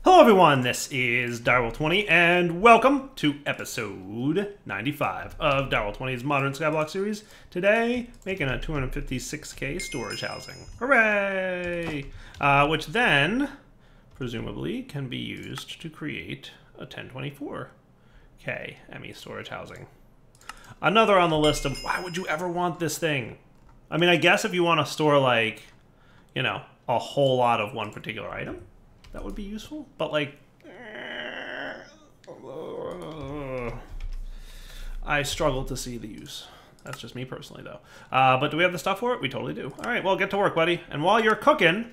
Hello everyone, this is Direwolf20 and welcome to episode 95 of Direwolf20's Modern Skyblock series. Today, making a 256k storage housing. Hooray! Which then, presumably, can be used to create a 1024k ME storage housing. Another on the list of why would you ever want this thing? I mean, I guess if you want to store like, you know, a whole lot of one particular item, that would be useful, but like, I struggle to see the use. That's just me personally, though. But do we have the stuff for it? We totally do. All right, well, get to work, buddy. And while you're cooking,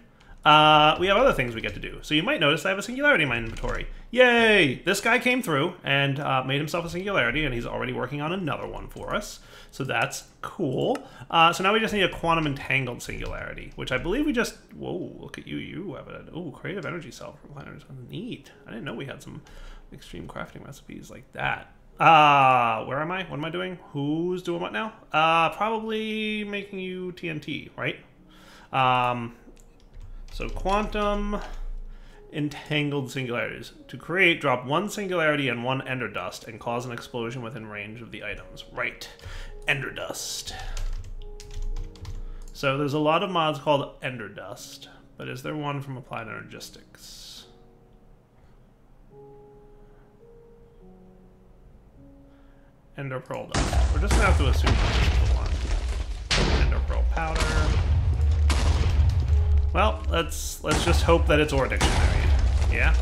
we have other things we get to do. So you might notice I have a singularity in my inventory. Yay! This guy came through and made himself a singularity, and he's already working on another one for us. So that's cool. So now we just need a quantum entangled singularity, which I believe we just... Whoa, look at you. You have a... Oh, creative energy cell for planners. Neat. I didn't know we had some extreme crafting recipes like that. Where am I? What am I doing? Who's doing what now? Probably making you TNT, right? So quantum entangled singularities. To create, drop one singularity and one ender dust and cause an explosion within range of the items. Right. Ender dust. So there's a lot of mods called ender dust, but is there one from Applied Energistics? Ender pearl dust. We're just gonna have to assume this is the one. Ender pearl powder. Well, let's just hope that it's ore dictionary. Yeah?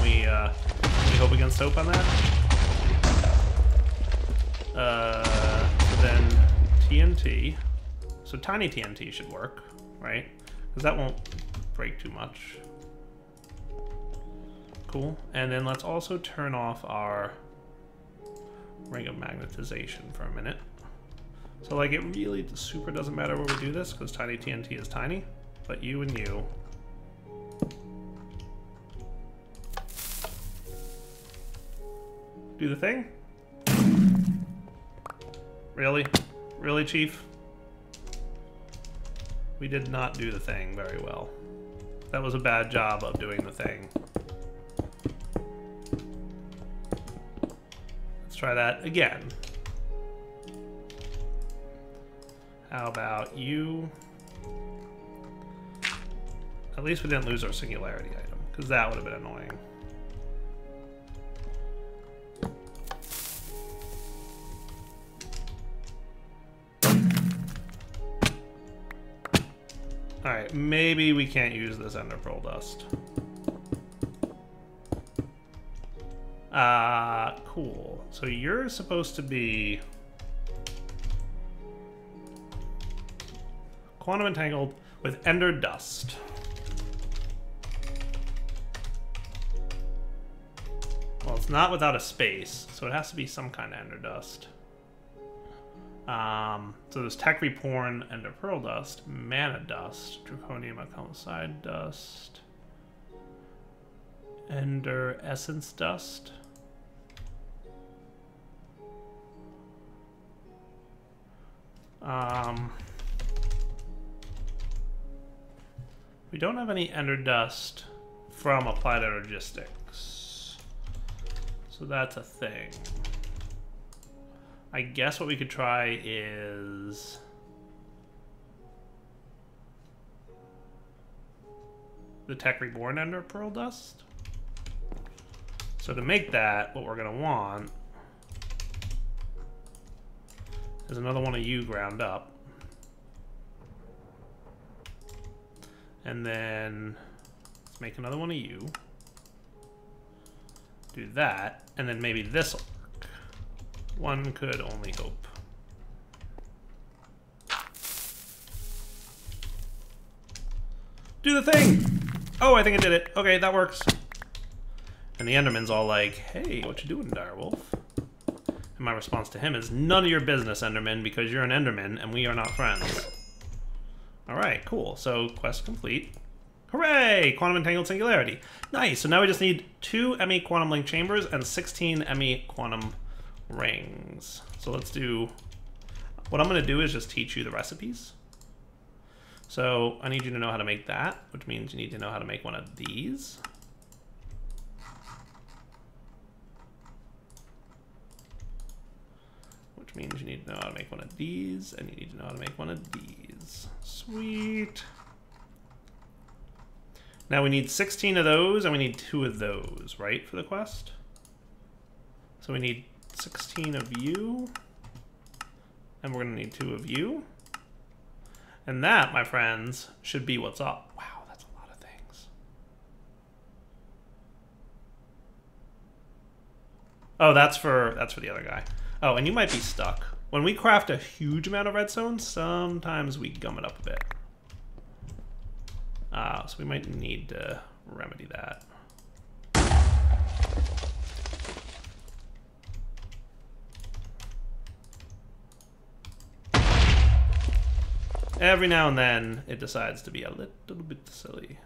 We hope against hope on that? Then TNT. So tiny TNT should work, right? Because that won't break too much. Cool. And then let's also turn off our ring of magnetization for a minute. So like it really super doesn't matter where we do this because tiny TNT is tiny. But you and you. Do the thing? Really? Really, Chief? We did not do the thing very well. That was a bad job of doing the thing. Let's try that again. How about you? At least we didn't lose our singularity item, because that would have been annoying. Alright, maybe we can't use this ender pearl dust. Cool. So you're supposed to be quantum entangled with ender dust. Well, it's not without a space, so it has to be some kind of ender dust. So there's Tech Reborn, Ender Pearl Dust, Mana Dust, Draconium Alchemicide Dust, Ender Essence Dust. We don't have any Ender Dust from Applied Energistics. So that's a thing. I guess what we could try is the Tech Reborn Ender Pearl Dust. So to make that, what we're gonna want is another one of you ground up. And then let's make another one of you. Do that, and then maybe this'll work. One could only hope. Do the thing! Oh, I think it did it. Okay, that works. And the Enderman's all like, hey, what you doing, Direwolf? And my response to him is, none of your business, Enderman, because you're an Enderman and we are not friends. Alright, cool. So, quest complete. Hooray! Quantum Entangled Singularity. Nice, so now we just need 2 ME Quantum Link Chambers and 16 ME Quantum Rings. So let's do... What I'm going to do is just teach you the recipes. So I need you to know how to make that, which means you need to know how to make one of these. which means you need to know how to make one of these, and you need to know how to make one of these. Sweet. Now we need 16 of those, and we need 2 of those, right, for the quest? So we need 16 of you, and we're going to need 2 of you. And that, my friends, should be what's up. Wow, that's a lot of things. Oh, that's for the other guy. Oh, and you might be stuck. When we craft a huge amount of redstone, sometimes we gum it up a bit. So we might need to remedy that. Every now and then, it decides to be a little bit silly.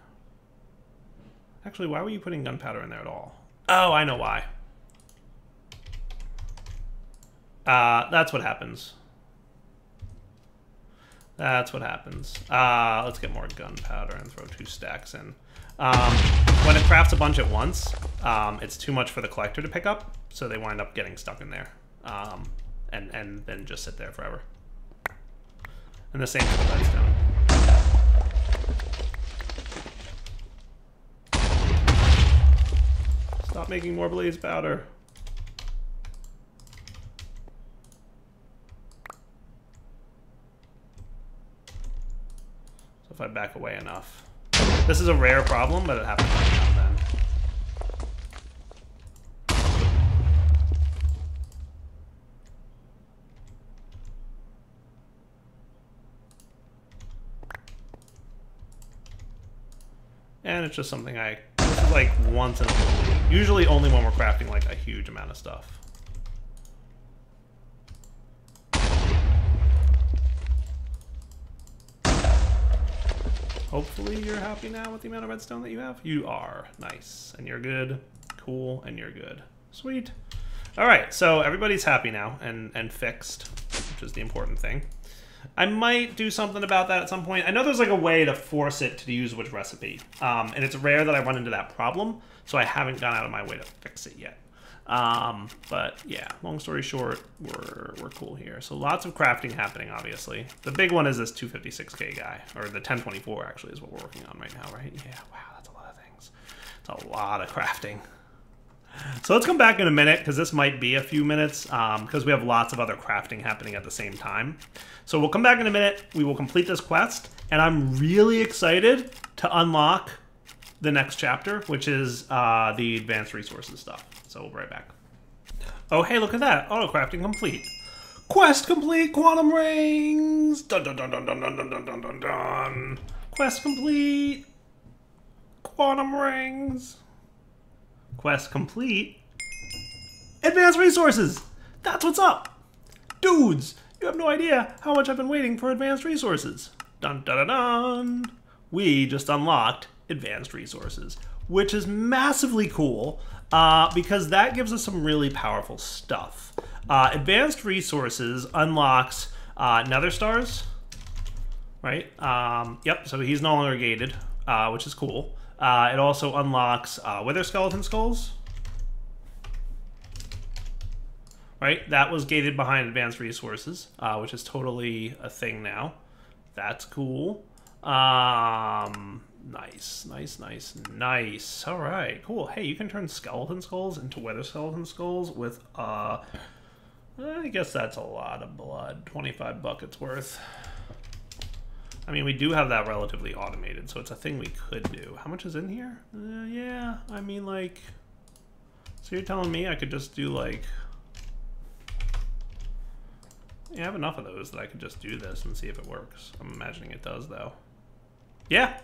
Actually, why were you putting gunpowder in there at all? Oh, I know why. That's what happens. That's what happens. Let's get more gunpowder and throw 2 stacks in. When it crafts a bunch at once, it's too much for the collector to pick up, so they wind up getting stuck in there. And then just sit there forever. And the same for the redstone. Stop making more blaze powder. So if I back away enough. This is a rare problem, but it happens every now and then. And it's just something this is like once in a blue moon. Usually only when we're crafting like a huge amount of stuff. Hopefully you're happy now with the amount of redstone that you have. You are. Nice. And you're good. Cool. And you're good. Sweet. All right. So everybody's happy now and fixed, which is the important thing. I might do something about that at some point. I know there's like a way to force it to use which recipe. And it's rare that I run into that problem, so I haven't gone out of my way to fix it yet. But yeah, long story short, we're cool here. So lots of crafting happening, obviously. The big one is this 256k guy, or the 1024 actually is what we're working on right now, right? Yeah, wow, that's a lot of things. It's a lot of crafting. So let's come back in a minute, because this might be a few minutes, because we have lots of other crafting happening at the same time. So we'll come back in a minute, we will complete this quest, and I'm really excited to unlock the next chapter, which is the advanced resources stuff. So we'll be right back. Oh, hey, look at that. Auto crafting complete. Quest complete, quantum rings! Dun dun dun dun dun dun dun dun dun dun. Quest complete. Quantum rings. Quest complete. Advanced resources! That's what's up! Dudes, you have no idea how much I've been waiting for advanced resources. Dun dun dun dun! We just unlocked advanced resources, which is massively cool because that gives us some really powerful stuff. Advanced resources unlocks nether stars, right? Yep, so he's no longer gated, which is cool. It also unlocks wither skeleton skulls. Right, that was gated behind advanced resources, which is totally a thing now. That's cool. Nice, nice, nice, nice. All right, cool. Hey, you can turn skeleton skulls into wither skeleton skulls with, I guess that's a lot of blood. 25 buckets worth. I mean, we do have that relatively automated, so it's a thing we could do. How much is in here? Yeah, I mean, like... So you're telling me I could just do, like... Yeah, I have enough of those that I could just do this and see if it works. I'm imagining it does, though. Yeah,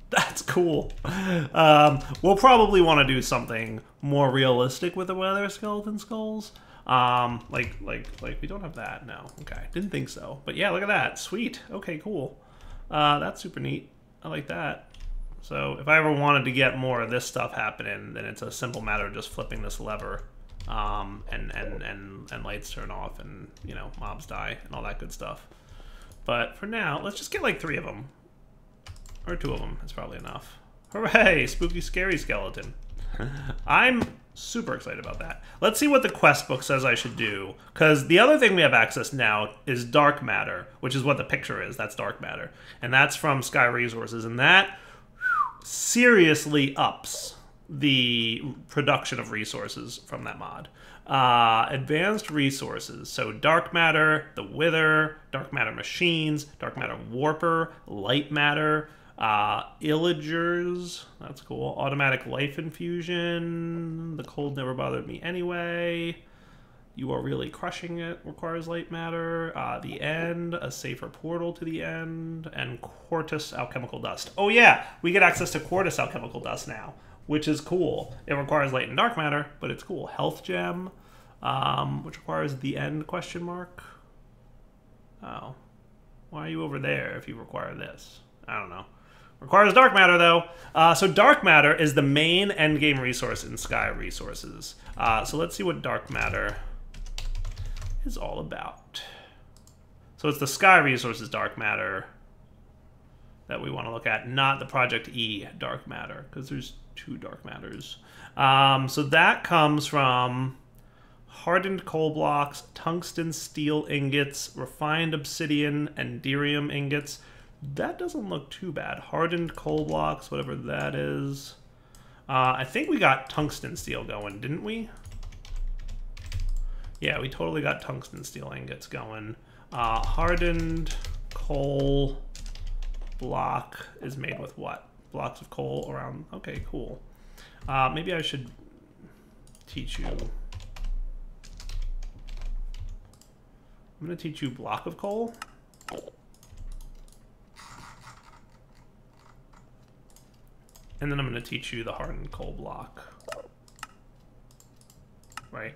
that's cool. We'll probably want to do something more realistic with the wither skeleton skulls. Like we don't have that, no. Okay, didn't think so. But yeah, look at that. Sweet. Okay, cool. That's super neat. I like that. So if I ever wanted to get more of this stuff happening, then it's a simple matter of just flipping this lever, and lights turn off, and you know, mobs die and all that good stuff. But for now, let's just get like 3 of them, or 2 of them. It's probably enough. Hooray! Spooky, scary skeleton. I'm Super excited about that. Let's see what the quest book says I should do. Because the other thing we have access now is dark matter, which is what the picture is. That's dark matter. And that's from Sky Resources. And that seriously ups the production of resources from that mod. Advanced resources. So dark matter, the wither, dark matter machines, dark matter warper, light matter, illagers, that's cool. Automatic life infusion. The cold never bothered me anyway. You are really crushing it. Requires light matter. The end, a safer portal to the end, and Quartus alchemical dust. Oh yeah, we get access to Quartus alchemical dust now, which is cool. It requires light and dark matter, but it's cool. Health gem, which requires the end question mark. Oh, why are you over there if you require this? I don't know. Requires dark matter, though. So dark matter is the main endgame resource in Sky Resources. So let's see what dark matter is all about. So it's the Sky Resources dark matter that we want to look at, not the Project E dark matter, because there's 2 dark matters. So that comes from hardened coal blocks, tungsten steel ingots, refined obsidian, and derium ingots. That doesn't look too bad. Hardened coal blocks, whatever that is. I think we got tungsten steel going, didn't we? Yeah, we totally got tungsten steel ingots going. Hardened coal block is made with what? Blocks of coal around... Okay, cool. Maybe I should teach you... I'm going to teach you block of coal. And then I'm going to teach you the hardened coal block. Right?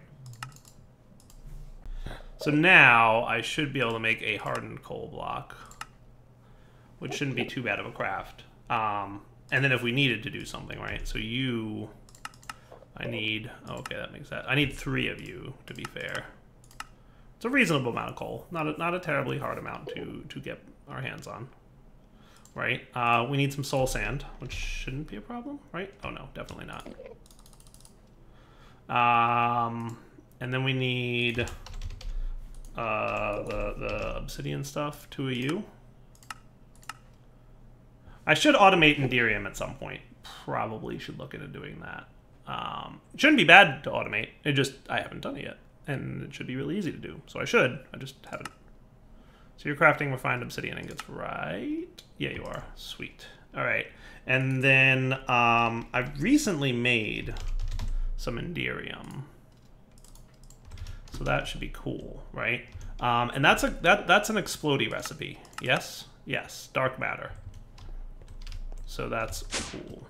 So now I should be able to make a hardened coal block, which shouldn't be too bad of a craft. And then if we needed to do something, right? So you... I need... Okay, that makes that. I need 3 of you, to be fair. It's a reasonable amount of coal. Not a terribly hard amount to get our hands on. Right? We need some soul sand, which shouldn't be a problem, right? Oh no, definitely not. And then we need the obsidian stuff, 2 of you. I should automate Enderium at some point. Probably should look into doing that. It shouldn't be bad to automate. It just, I haven't done it yet. And it should be really easy to do. So I should. I just haven't. So you're crafting refined obsidian ingots, right? Yeah, you are. Sweet. All right. And then I've recently made some Enderium. So that should be cool, right? And that's an explodey recipe. Yes? Yes. Dark matter. So that's cool.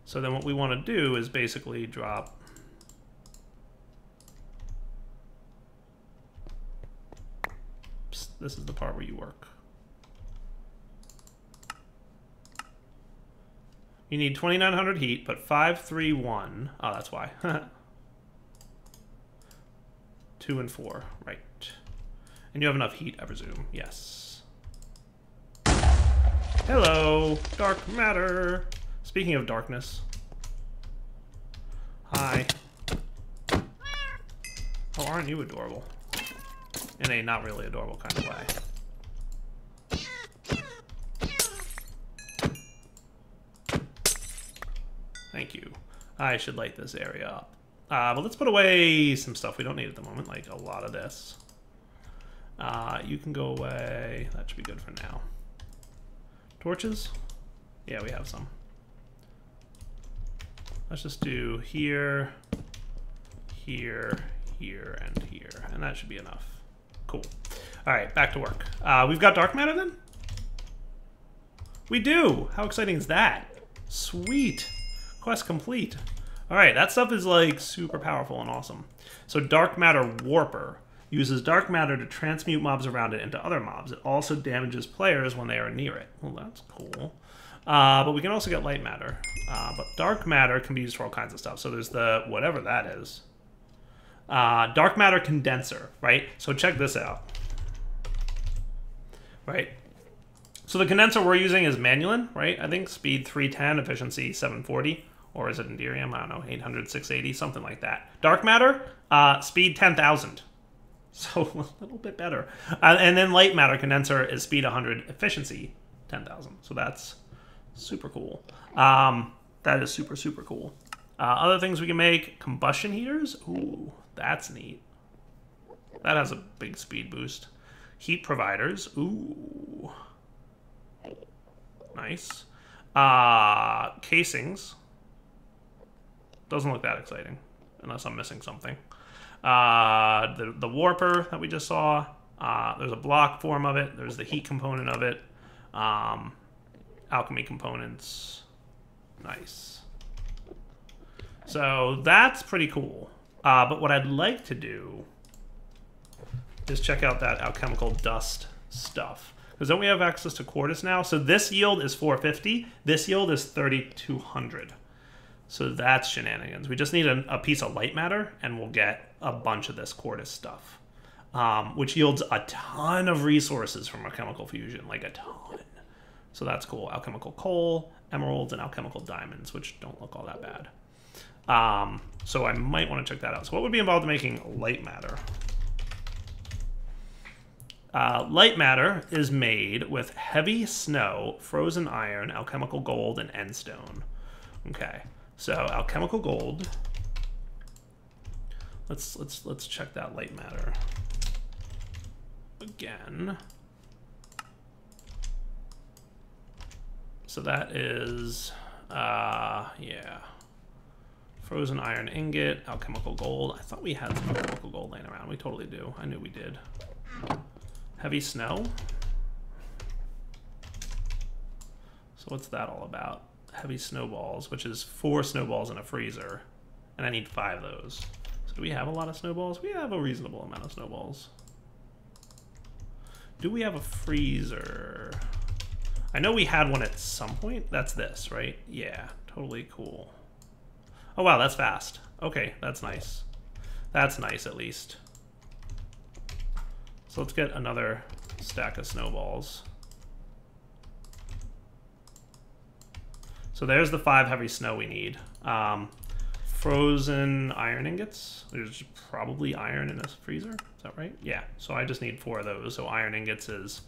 So then what we want to do is basically drop... This is the part where you work. You need 2,900 heat, but 531. Oh, that's why. 2 and 4, right. And you have enough heat, I presume. Yes. Hello, dark matter. Speaking of darkness. Hi. Oh, aren't you adorable? In a not really adorable kind of way. Thank you. I should light this area up. But let's put away some stuff we don't need at the moment, like a lot of this. You can go away. That should be good for now. Torches? Yeah, we have some. Let's just do here, here, here, and here. And that should be enough. Cool. All right, back to work. We've got dark matter then? We do! How exciting is that? Sweet. Quest complete. All right, that stuff is like super powerful and awesome. So dark matter warper uses dark matter to transmute mobs around it into other mobs. It also damages players when they are near it. Well, that's cool. But we can also get light matter. But dark matter can be used for all kinds of stuff. So there's the, whatever that is. Dark matter condenser, right? So check this out. Right? So the condenser we're using is Manulin, right? I think speed 310, efficiency 740, Or is it Enderium? I don't know, 800, 680, something like that. Dark matter, speed 10,000. So a little bit better. And then light matter condenser is speed 100, efficiency 10,000. So that's super cool. That is super, super cool. Other things we can make, combustion heaters. Ooh, that's neat. That has a big speed boost. Heat providers. Ooh. Nice. Casings. Doesn't look that exciting, unless I'm missing something. The warper that we just saw. There's a block form of it. There's the heat component of it. Alchemy components. Nice. So that's pretty cool. But what I'd like to do is check out that alchemical dust stuff. Because don't we have access to Quartz now? So this yield is 450. This yield is 3,200. So that's shenanigans. We just need a piece of light matter, and we'll get a bunch of this Quartz stuff. Which yields a ton of resources from alchemical fusion. Like a ton. So that's cool. Alchemical coal, emeralds, and alchemical diamonds, which don't look all that bad. So I might want to check that out. So what would be involved in making light matter? Light matter is made with heavy snow, frozen iron, alchemical gold, and end stone. Okay, so alchemical gold. Let's check that light matter again. So that is yeah. Frozen iron ingot, alchemical gold. I thought we had some alchemical gold laying around. We totally do. I knew we did. Heavy snow. So what's that all about? Heavy snowballs, which is 4 snowballs in a freezer. And I need 5 of those. So do we have a lot of snowballs? We have a reasonable amount of snowballs. Do we have a freezer? I know we had one at some point. That's this, right? Yeah, totally cool. Oh, wow, that's fast. Okay, that's nice. That's nice, at least. So let's get another stack of snowballs. So there's the 5 heavy snow we need. Frozen iron ingots. There's probably iron in a freezer. Is that right? Yeah, so I just need 4 of those. So iron ingots is...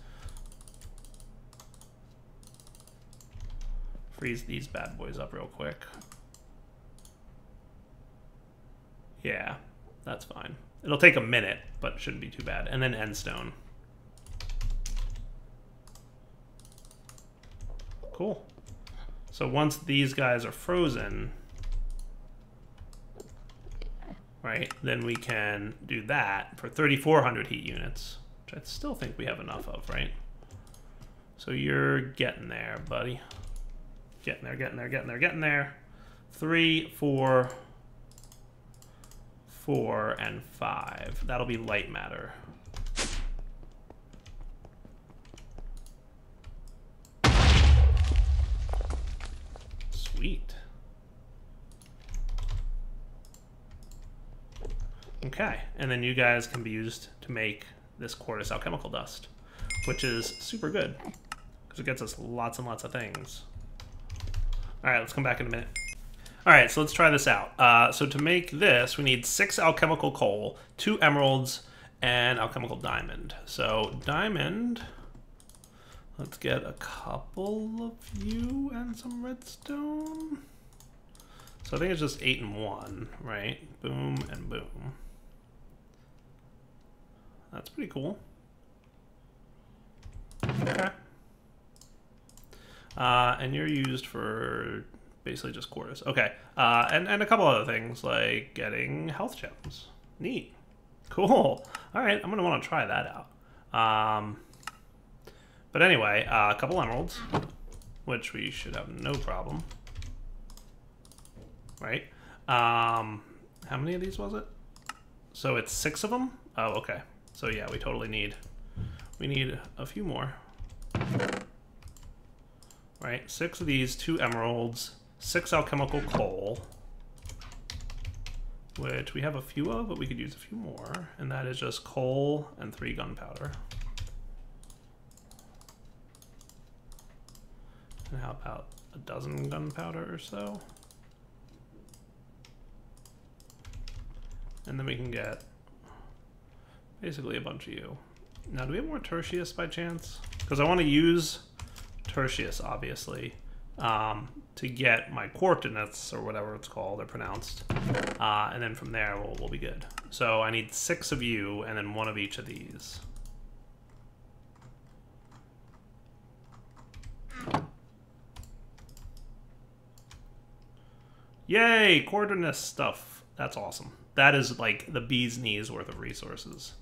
Freeze these bad boys up real quick. Yeah, that's fine. It'll take a minute, but it shouldn't be too bad. And then end stone. Cool. So once these guys are frozen, right, then we can do that for 3,400 heat units, which I still think we have enough of, right? So you're getting there, buddy. Getting there, getting there, getting there, getting there. 3, 4... 4 and 5. That'll be light matter. Sweet. Okay, and then you guys can be used to make this Quartz alchemical dust, which is super good because it gets us lots and lots of things. All right, let's come back in a minute. All right, so let's try this out. So to make this, we need 6 alchemical coal, 2 emeralds, and alchemical diamond. So diamond, let's get a couple of you and some redstone. So I think it's just 8 and 1, right? Boom and boom. That's pretty cool. Okay. And you're used for basically just Quartz. Okay. And a couple other things like getting health gems. Neat. Cool. All right, I'm going to want to try that out. But anyway, a couple emeralds, which we should have no problem. Right? How many of these was it? So it's 6 of them? Oh, okay. So yeah, we totally need... We need a few more. Right? 6 of these, 2 emeralds, 6 alchemical coal, which we have a few of, but we could use a few more. And that is just coal and 3 gunpowder. And how about a dozen gunpowder or so? And then we can get basically a bunch of you. Now, do we have more Tertius by chance? Because I want to use Tertius, obviously, to get my coordinates, or whatever it's called, they're pronounced. And then from there, we'll be good. So I need 6 of you, and then 1 of each of these. Yay, coordinates stuff. That's awesome. That is like the bee's knees worth of resources.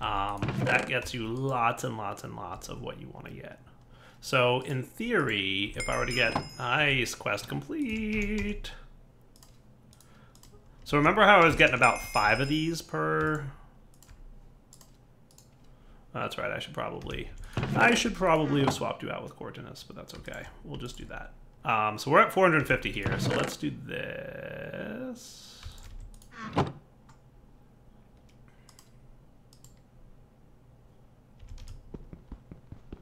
That gets you lots and lots and lots of what you want to get. So in theory, if I were to get, nice, quest complete. So remember how I was getting about 5 of these per? That's right, I should probably have swapped you out with Cortinus, but that's okay. We'll just do that. So we're at 450 here, so let's do this.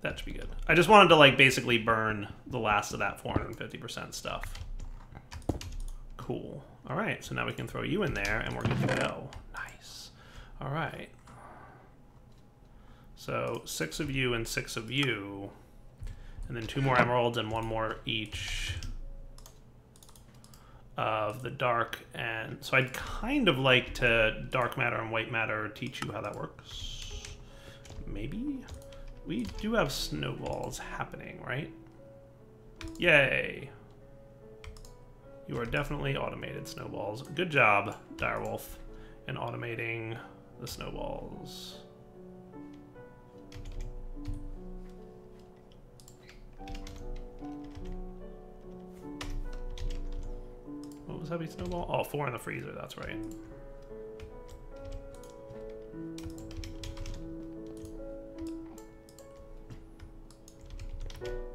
That should be good. I just wanted to like basically burn the last of that 450% stuff. Cool. All right, so now we can throw you in there and we're good to go. Nice. All right. So 6 of you and 6 of you, and then 2 more emeralds and 1 more each of the dark. And so I'd kind of like to dark matter and white matter teach you how that works. Maybe? We do have snowballs happening, right? Yay. You are definitely automated snowballs. Good job, Direwolf, in automating the snowballs. What was heavy snowball? Oh, 4 in the freezer, that's right.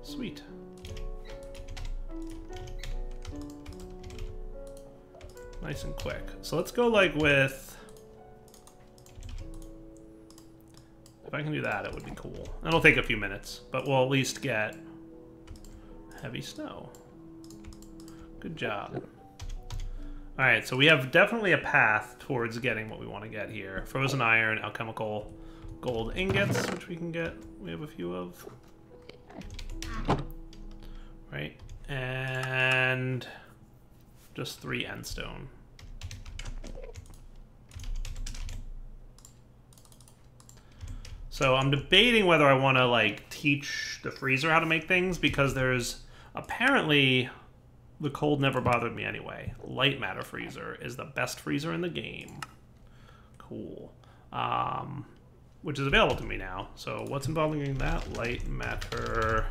Sweet. Nice and quick. So let's go like with... If I can do that, it would be cool. It'll take a few minutes, but we'll at least get heavy snow. Good job. Alright, so we have definitely a path towards getting what we want to get here. Frozen iron, alchemical gold ingots, which we can get. We have a few of. Right, and just 3 endstone. So I'm debating whether I want to like teach the freezer how to make things, because there's apparently, the cold never bothered me anyway. Light matter freezer is the best freezer in the game. Cool. Which is available to me now. So what's involved in that? Light matter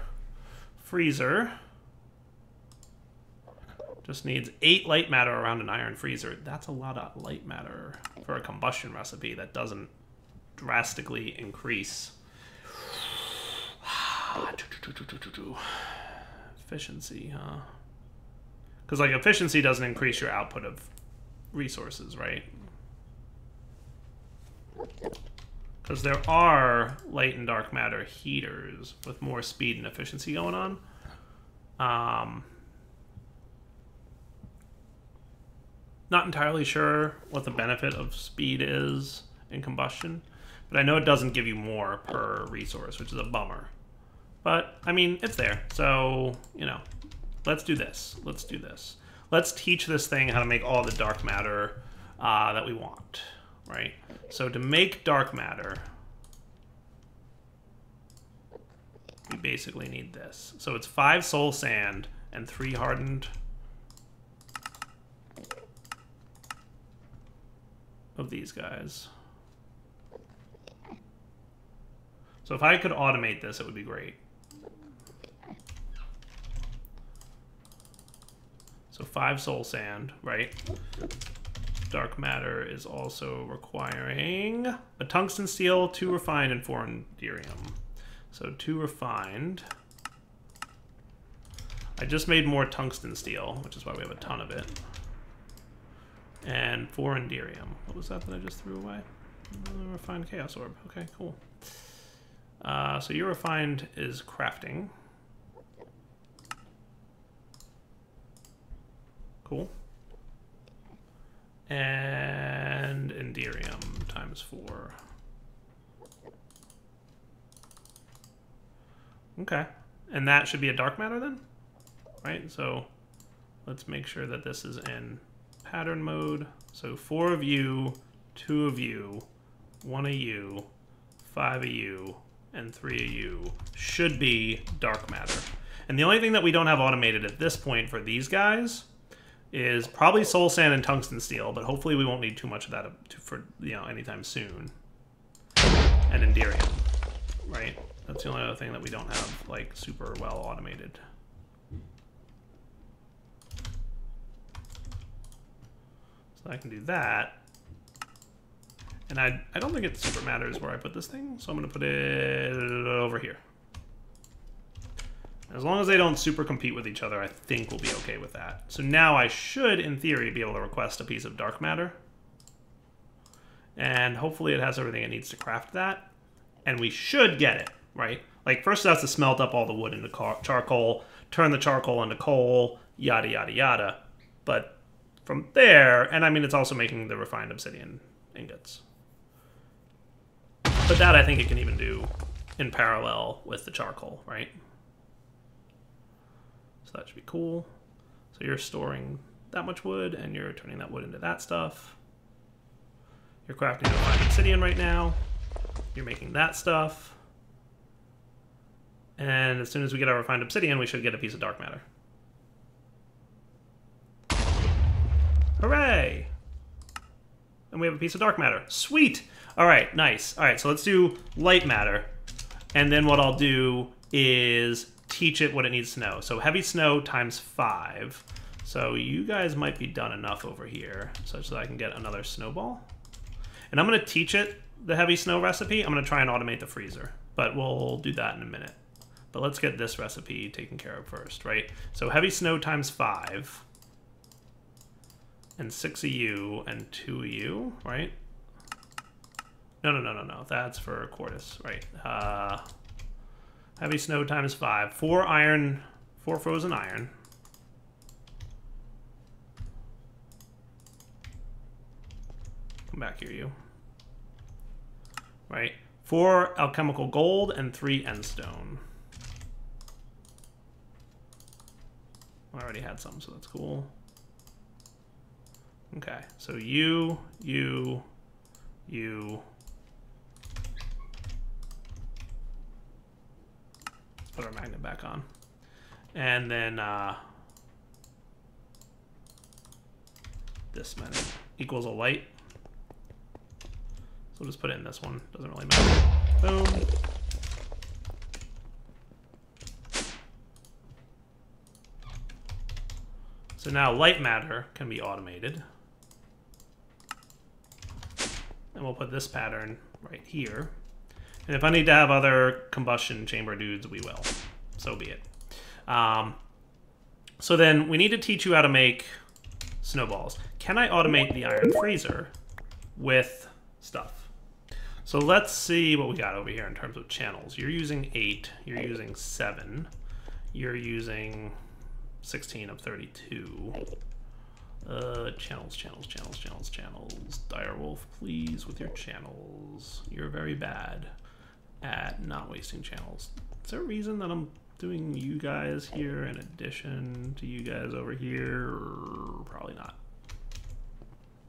freezer. Just needs 8 light matter around an iron freezer. That's a lot of light matter for a combustion recipe that doesn't drastically increase efficiency, huh? Because like efficiency doesn't increase your output of resources, right? Because there are light and dark matter heaters with more speed and efficiency going on. Not entirely sure what the benefit of speed is in combustion, but I know it doesn't give you more per resource, which is a bummer. But, I mean, it's there, so, you know, let's do this. Let's do this. Let's teach this thing how to make all the dark matter that we want, right? So to make dark matter, we basically need this. So it's 5 soul sand and 3 hardened of these guys. So if I could automate this, it would be great. So 5 soul sand, right? Dark matter is also requiring a tungsten steel, 2 refined, and 4 inderium. So 2 refined. I just made more tungsten steel, which is why we have a ton of it. And 4 inderium. What was that I just threw away? Refined chaos orb. Okay, cool. So your refined is crafting. Cool. And Enderium times 4. Okay. And that should be a dark matter then? Right? So let's make sure that this is in pattern mode. So 4 of you, 2 of you, 1 of you, 5 of you, and 3 of you should be dark matter. And the only thing that we don't have automated at this point for these guys is probably soul sand and tungsten steel, but hopefully we won't need too much of that for, you know, anytime soon. And Enderium, right? That's the only other thing that we don't have, like, super well automated. So I can do that. And I don't think it super matters where I put this thing, so I'm going to put it over here. As long as they don't super compete with each other, I think we'll be okay with that. So now I should, in theory, be able to request a piece of dark matter. And hopefully it has everything it needs to craft that. And we should get it, right? Like, first it has to smelt up all the wood into charcoal, turn the charcoal into coal, yada, yada, yada. But from there, and I mean, it's also making the refined obsidian ingots. But that I think it can even do in parallel with the charcoal, right? So that should be cool. So you're storing that much wood, and you're turning that wood into that stuff. You're crafting refined obsidian right now. You're making that stuff. And as soon as we get our refined obsidian, we should get a piece of dark matter. Hooray! And we have a piece of dark matter. Sweet! All right, nice. All right, so let's do light matter. And then what I'll do is teach it what it needs to know. So heavy snow times 5. So you guys might be done enough over here such that I can get another snowball. And I'm going to teach it the heavy snow recipe. I'm going to try and automate the freezer, but we'll do that in a minute. But let's get this recipe taken care of first, right? So heavy snow times 5. And 6 of you and 2 of you, right? No. That's for Quartus, right? Heavy snow times 5. 4 iron, 4 frozen iron. Come back here, you. Right? 4 alchemical gold and 3 endstone. I already had some, so that's cool. Okay, so you. Let's put our magnet back on. And then this many equals a light. So we'll just put it in this one. Doesn't really matter. Boom. So now light matter can be automated. And we'll put this pattern right here. And if I need to have other combustion chamber dudes, we will. So be it. So then we need to teach you how to make snowballs. Can I automate the iron freezer with stuff? So let's see what we got over here in terms of channels. You're using 8. You're using 7. You're using 16 of 32. Channels. Direwolf, please, with your channels. You're very bad at not wasting channels. Is there a reason that I'm doing you guys here in addition to you guys over here? Probably not.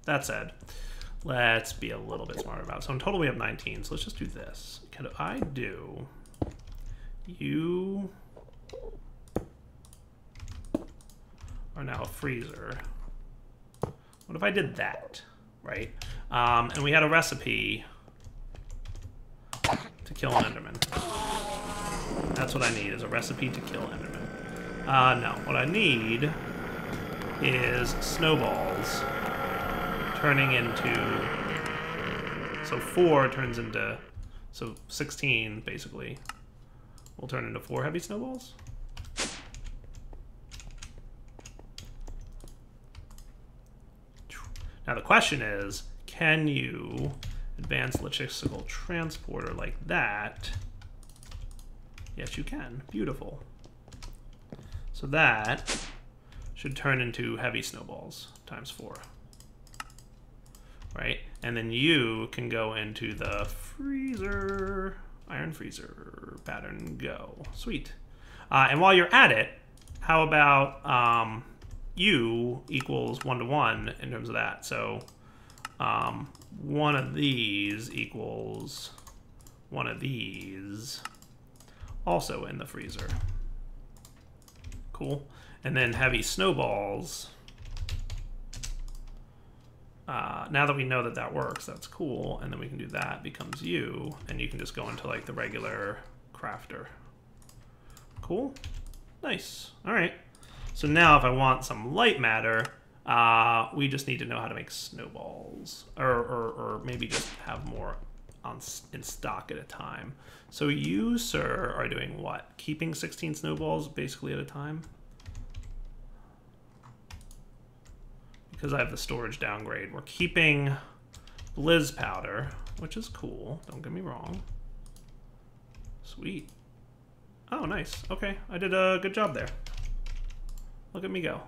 That said, let's be a little bit smarter about it. So in total we have 19, so let's just do this. Could I do you are now a freezer? What if I did that, right? And we had a recipe to kill an Enderman. That's what I need, is a recipe to kill Enderman. No, what I need is snowballs turning into... So 4 turns into... So 16, basically, will turn into 4 heavy snowballs. Now the question is, can you advance logistical transporter like that? Yes, you can. Beautiful. So that should turn into heavy snowballs times 4. right? And then you can go into the freezer, iron freezer pattern, go. Sweet. And while you're at it, how about U equals 1 to 1 in terms of that? So one of these equals one of these, also in the freezer. Cool. And then heavy snowballs. Now that we know that that works, that's cool. And then we can do that, becomes U, and you can just go into like the regular crafter. Cool. Nice. All right. So now if I want some light matter, we just need to know how to make snowballs, or maybe just have more in stock at a time. So you, sir, are doing what? Keeping 16 snowballs basically at a time? Because I have the storage downgrade. We're keeping Blizz powder, which is cool. Don't get me wrong. Sweet. Oh, nice. Okay, I did a good job there. Look at me go.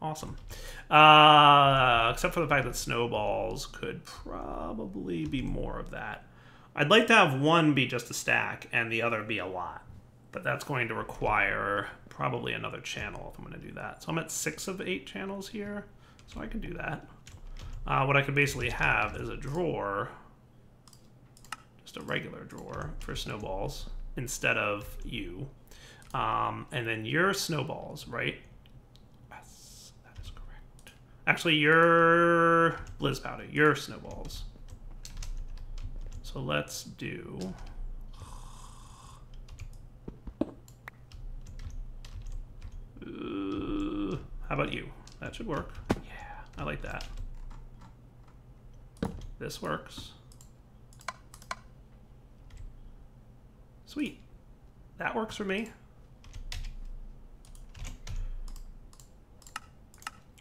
Awesome. Except for the fact that snowballs could probably be more of that. I'd like to have one be just a stack and the other be a lot. But that's going to require probably another channel if I'm going to do that. So I'm at 6 of 8 channels here, so I can do that. What I could basically have is a drawer, just a regular drawer for snowballs instead of you. And then your snowballs, right? Yes, that is correct. Actually, your Blizz powder, your snowballs. So let's do... how about you? That should work. Yeah, I like that. This works. Sweet. That works for me.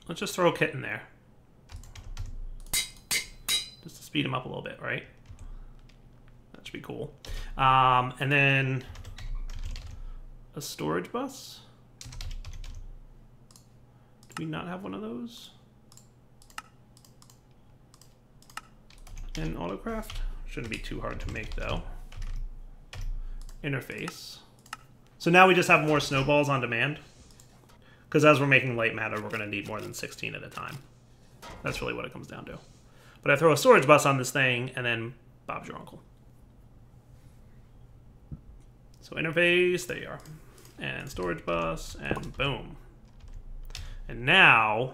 Let's just throw a kit in there. Just to speed him up a little bit, right? That should be cool. And then a storage bus. Do we not have one of those? In Autocraft? Shouldn't be too hard to make though. Interface. So now we just have more snowballs on demand. Because as we're making light matter, we're going to need more than 16 at a time. That's really what it comes down to. But I throw a storage bus on this thing, and then Bob's your uncle. So interface, there you are. And storage bus, and boom. And now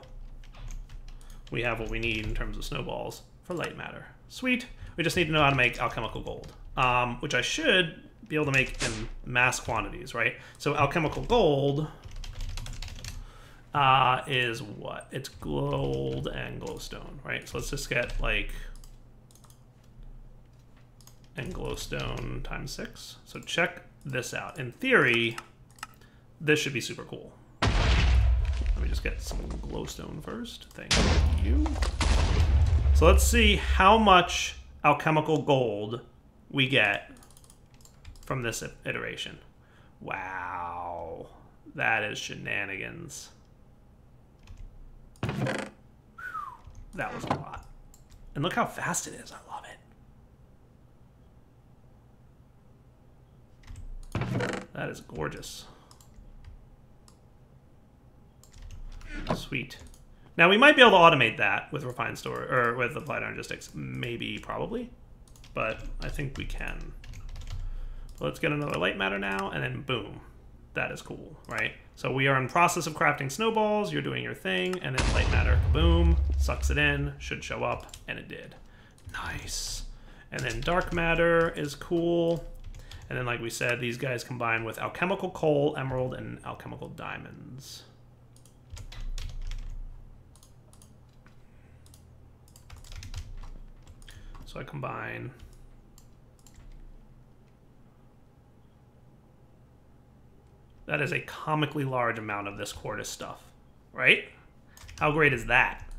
we have what we need in terms of snowballs for light matter. Sweet. We just need to know how to make alchemical gold, which I should be able to make in mass quantities, right? So alchemical gold is what? It's gold and glowstone, right? So let's just get like and glowstone times 6. So check this out. In theory, this should be super cool. Let me just get some glowstone first. Thank you. So let's see how much alchemical gold we get from this iteration. Wow. That is shenanigans. That was a lot. And look how fast it is. I love it. That is gorgeous. Sweet. Now we might be able to automate that with refined store or with applied energistics. Maybe, probably, but I think we can. So let's get another light matter now, and then boom, that is cool, right? So we are in process of crafting snowballs. You're doing your thing, and then light matter, boom, sucks it in, should show up, and it did. Nice. And then dark matter is cool. And then, like we said, these guys combine with alchemical coal, emerald, and alchemical diamonds. So I combine that is a comically large amount of this Cortis stuff, right? How great is that?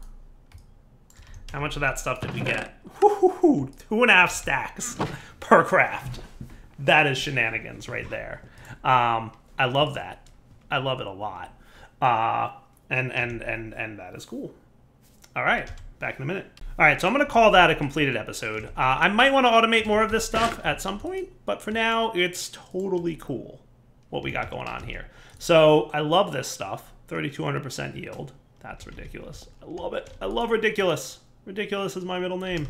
How much of that stuff did we get? Woo-hoo-hoo, 2.5 stacks per craft. That is shenanigans right there. I love that. I love it a lot. And that is cool. All right. back in a minute. All right, so I'm going to call that a completed episode. I might want to automate more of this stuff at some point, but for now, it's totally cool what we got going on here. So I love this stuff. 3,200% yield. That's ridiculous. I love it. I love ridiculous. Ridiculous is my middle name,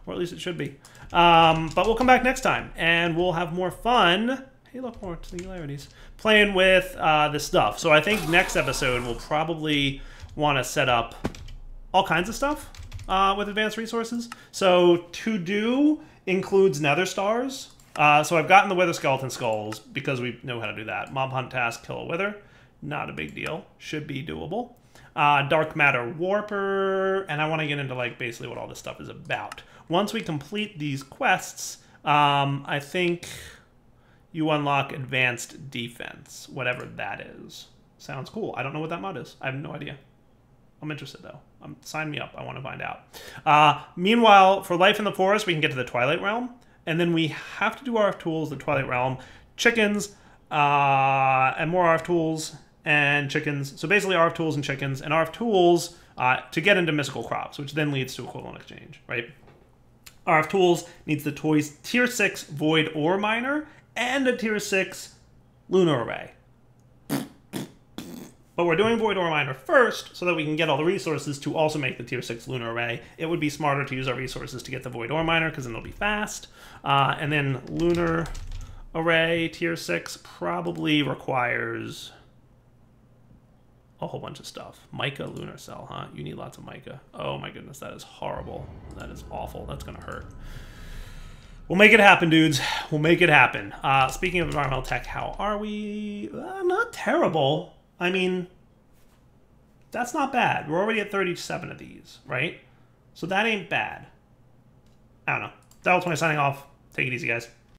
or at least it should be. But we'll come back next time, and we'll have more fun. Hey, look, more singularities. Playing with this stuff. So I think next episode we'll probably want to set up all kinds of stuff with advanced resources. So to do includes nether stars. So I've gotten the wither skeleton skulls because we know how to do that. Mob hunt task, kill a wither. Not a big deal. Should be doable. Dark matter warper, and I want to get into like basically what all this stuff is about. Once we complete these quests, I think you unlock advanced defense, whatever that is. Sounds cool. I don't know what that mod is. I have no idea. I'm interested though. Sign me up. I want to find out. Meanwhile, for life in the forest, we can get to the Twilight Realm, and then we have to do RF tools, the Twilight Realm, chickens, and more RF tools and chickens. So basically RF tools and chickens, and RF tools to get into mystical crops, which then leads to equivalent exchange, right? RF tools needs the toys tier 6 void ore miner and a tier 6 lunar array. But we're doing void ore miner first so that we can get all the resources to also make the tier 6 lunar array. It would be smarter to use our resources to get the void ore miner because then it'll be fast. And then lunar array tier 6 probably requires a whole bunch of stuff. Mica lunar cell, huh? You need lots of mica. Oh my goodness, that is horrible. That is awful. That's gonna hurt. We'll make it happen, dudes. We'll make it happen. Speaking of environmental tech, how are we? Not terrible. I mean, that's not bad. We're already at 37 of these, right? So that ain't bad. I don't know. That was my signing off. Take it easy, guys.